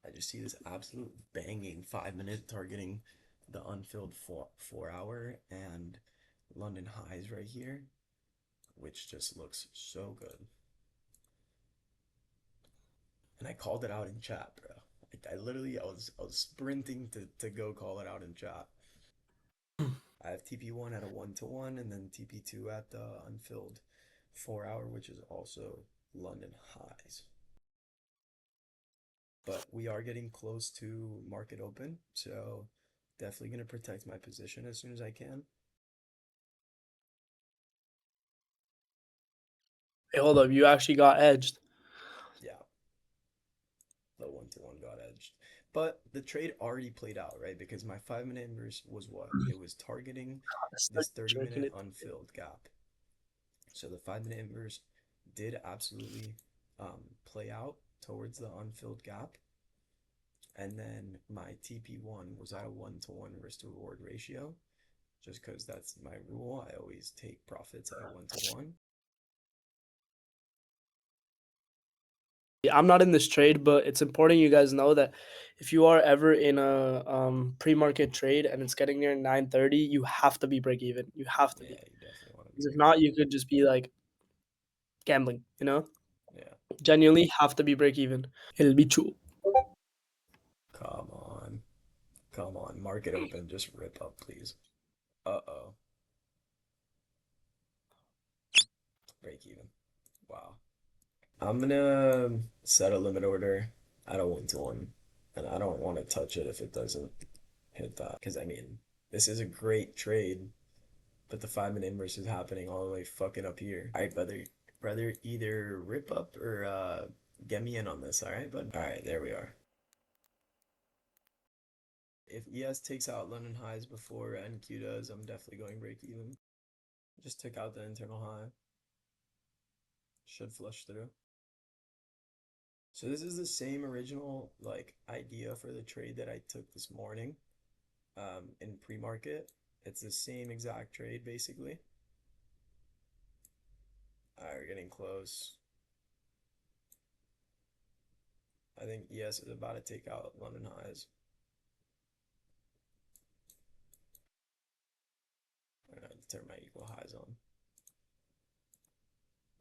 I just see this absolute banging 5 minute targeting the unfilled four hour and London highs right here, which just looks so good. And I called it out in chat, bro. I literally I was sprinting to go call it out in chat. I have TP1 at a 1-to-1 and then TP2 at the unfilled 4 hour, which is also London highs. But we are getting close to market open, so definitely going to protect my position as soon as I can. Hey, hold up, you actually got edged. Yeah, the 1-to-1 got edged. But the trade already played out, right? Because my 5 minute inverse was what? It was targeting Start this 30 jerking minute it. unfilled gap. So the 5 minute inverse did absolutely play out towards the unfilled gap. And then my TP1 was at a 1-to-1 risk to reward ratio, just because that's my rule. I always take profits at a 1-to-1. I'm not in this trade, but it's important you guys know that if you are ever in a pre-market trade and it's getting near 9:30, you have to be break even. You have to be. Yeah, you definitely want to be Because if break not, even. you could just be like gambling, you know? Yeah, Genuinely have to be break even. It'll be true. come on. Come on. Market open. Just rip up, please. Uh-oh. Break even. Wow. I'm gonna set a limit order at a 1-to-1. And I don't want to touch it if it doesn't hit that. Because, I mean, this is a great trade, but the 5 minute inverse is happening all the way fucking up here. I'd rather either rip up or get me in on this, alright, bud? Alright, there we are. If ES takes out London highs before NQ does, I'm definitely going break even. Just took out the internal high. Should flush through. So this is the same original like idea for the trade that I took this morning in pre-market. It's the same exact trade basically. All right, we're getting close. I think ES is about to take out London highs. I know, turn my equal highs on.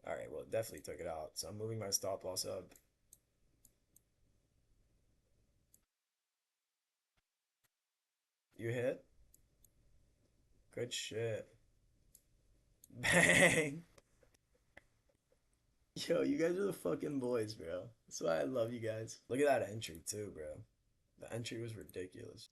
All right, well, it definitely took it out. So I'm moving my stop loss up. You hit? Good shit. Bang! Yo, you guys are the fucking boys, bro. That's why I love you guys. Look at that entry too, bro. The entry was ridiculous.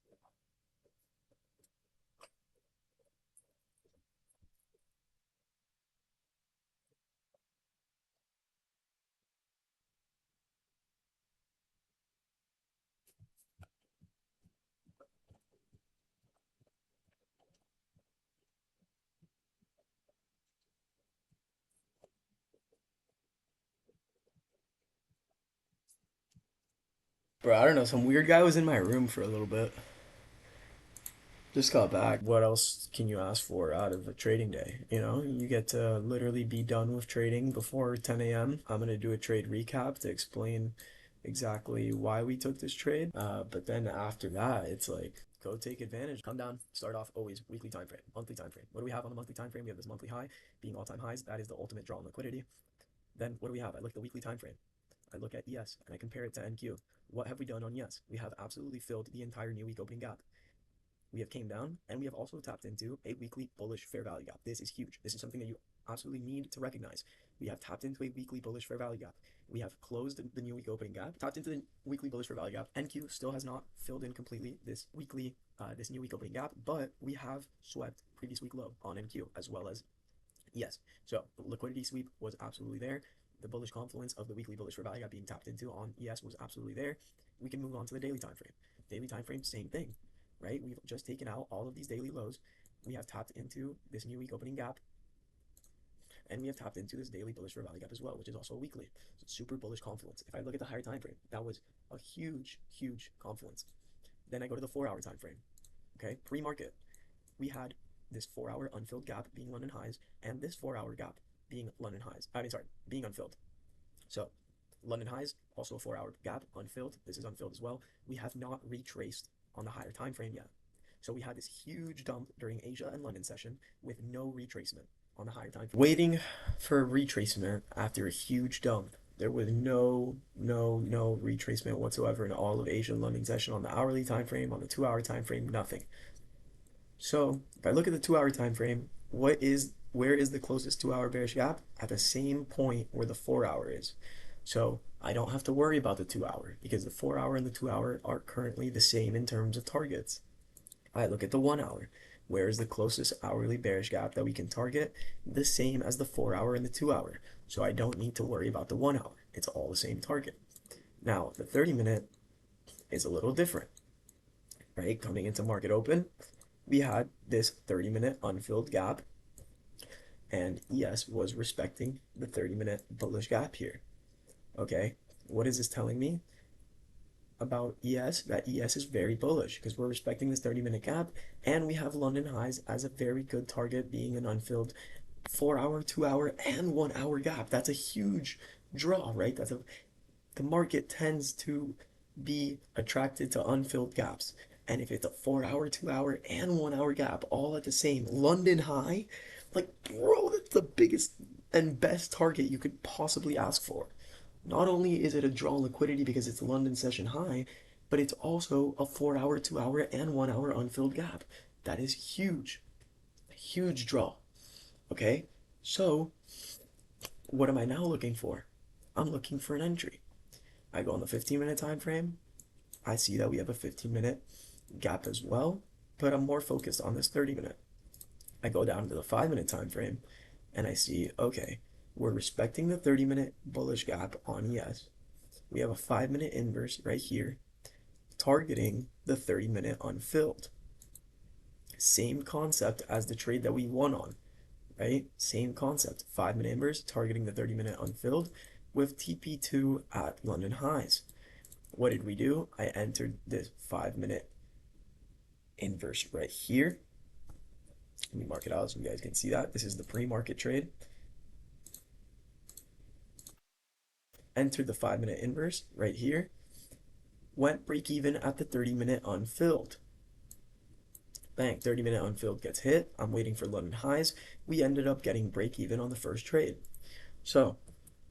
Bro, I don't know. Some weird guy was in my room for a little bit. Just got back. What else can you ask for out of a trading day? You know, you get to literally be done with trading before 10 a.m. I'm gonna do a trade recap to explain exactly why we took this trade. But then after that, it's like go take advantage. Come down, start off always weekly time frame, monthly time frame. What do we have on the monthly time frame? We have this monthly high being all-time highs. That is the ultimate draw on liquidity. Then what do we have? I look at the weekly time frame. I look at ES and I compare it to NQ. What have we done on ES? We have absolutely filled the entire new week opening gap. We have came down and we have also tapped into a weekly bullish fair value gap. This is huge. This is something that you absolutely need to recognize. We have tapped into a weekly bullish fair value gap. We have closed the new week opening gap, tapped into the weekly bullish fair value gap. NQ still has not filled in completely this new week opening gap, but we have swept previous week low on NQ as well as yes. So the liquidity sweep was absolutely there. The bullish confluence of the weekly bullish fair value gap being tapped into on ES was absolutely there. We can move on to the daily time frame. Daily time frame, same thing, right? We've just taken out all of these daily lows. We have tapped into this new week opening gap, and we have tapped into this daily bullish fair value gap as well, which is also a weekly. So super bullish confluence. If I look at the higher time frame, that was a huge, huge confluence. Then I go to the 4 hour time frame. Okay, pre-market, we had this 4 hour unfilled gap being London highs, and this 4 hour gap being London highs. I mean, sorry, being unfilled. So London highs, also a 4 hour gap, unfilled. This is unfilled as well. We have not retraced on the higher time frame yet. So we had this huge dump during Asia and London session with no retracement on the higher time frame. Waiting for a retracement after a huge dump. There was no retracement whatsoever in all of Asia and London session on the hourly time frame, on the 2 hour time frame, nothing. So if I look at the 2 hour time frame, where is the closest 2 hour bearish gap? At the same point where the 4 hour is. So I don't have to worry about the 2 hour because the 4 hour and the 2 hour are currently the same in terms of targets. I look at the 1 hour. Where is the closest hourly bearish gap that we can target? The same as the 4 hour and the 2 hour. So I don't need to worry about the 1 hour. It's all the same target. Now, the 30-minute is a little different, right? Coming into market open, we had this 30-minute unfilled gap, and ES was respecting the 30-minute bullish gap here. Okay, what is this telling me about ES? That ES is very bullish because we're respecting this 30-minute gap, and we have London highs as a very good target, being an unfilled 4 hour, 2 hour, and 1 hour gap. That's a huge draw, right? The market tends to be attracted to unfilled gaps. And if it's a 4 hour, 2 hour, and 1 hour gap all at the same London high, like, bro, that's the biggest and best target you could possibly ask for. Not only is it a draw liquidity because it's a London session high, but it's also a 4 hour, 2 hour, and 1 hour unfilled gap. That is huge. Huge draw. Okay? So, what am I now looking for? I'm looking for an entry. I go on the 15-minute time frame. I see that we have a 15-minute gap as well, but I'm more focused on this 30-minute. I go down to the 5-minute time frame and I see, okay, we're respecting the 30-minute bullish gap on ES. We have a 5-minute inverse right here targeting the 30-minute unfilled. Same concept as the trade that we won on, right? Same concept. 5-minute inverse targeting the 30-minute unfilled with TP2 at London highs. What did we do? I entered this 5-minute inverse right here. Let me mark it out so you guys can see that. This is the pre-market trade. Entered the 5-minute inverse right here. Went break even at the 30-minute unfilled. Bang, 30-minute unfilled gets hit. I'm waiting for London highs. We ended up getting break even on the first trade. So,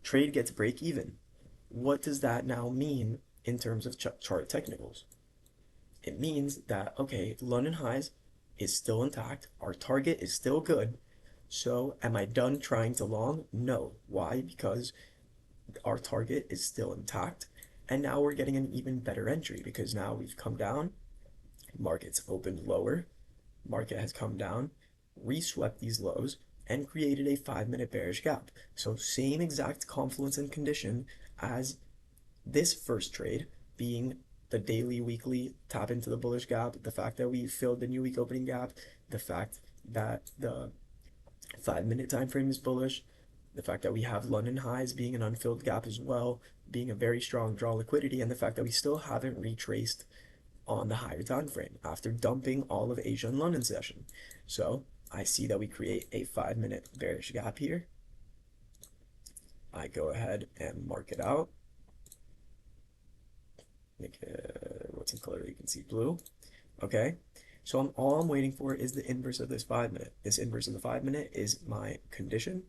trade gets break even. What does that now mean in terms of chart technicals? It means that, okay, London highs is still intact. Our target is still good. So am I done trying to long? No. Why? Because our target is still intact. And now we're getting an even better entry because now we've come down. Market's opened lower. Market has come down, reswept these lows, and created a 5-minute bearish gap. So same exact confluence and condition as this first trade, being the daily, weekly tap into the bullish gap, the fact that we filled the new week opening gap, the fact that the 5-minute time frame is bullish, the fact that we have London highs being an unfilled gap as well, being a very strong draw liquidity, and the fact that we still haven't retraced on the higher time frame after dumping all of Asia and London session. So I see that we create a 5-minute bearish gap here. I go ahead and mark it out. Make it, what's in color? You can see blue. Okay, so all I'm waiting for is the inverse of this 5-minute. This inverse of the 5-minute is my condition,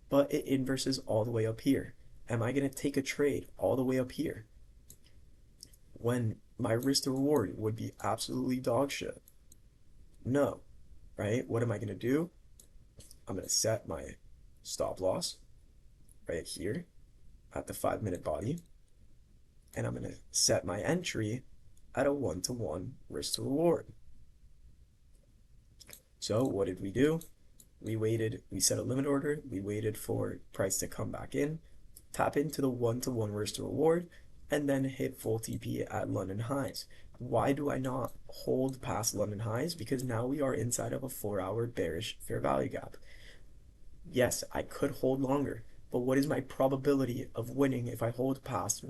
but it inverses all the way up here. Am I going to take a trade all the way up here when my risk to reward would be absolutely dog shit? No, right? What am I going to do? I'm going to set my stop loss right here at the 5-minute body, and I'm going to set my entry at a 1-to-1 risk to reward. So what did we do? We set a limit order, we waited for price to come back in, tap into the 1-to-1 risk to reward, and then hit full TP at London highs. Why do I not hold past London highs? Because now we are inside of a 4-hour bearish fair value gap. Yes, I could hold longer, but what is my probability of winning if I hold past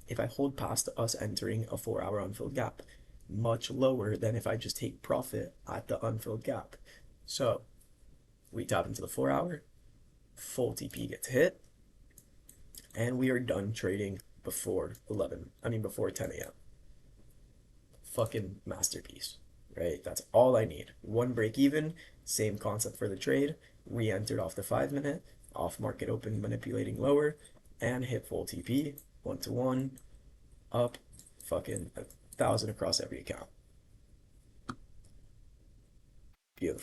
if I hold past us entering a 4-hour unfilled gap? Much lower than if I just take profit at the unfilled gap. So we tap into the 4-hour, full TP gets hit. and we are done trading before 11. I mean, before 10 a.m. Fucking masterpiece, right? That's all I need. One break even, same concept for the trade. Re entered off the 5 minute, off market open manipulating lower, and hit full TP, 1 to 1, up, fucking 1,000 across every account. Beautiful.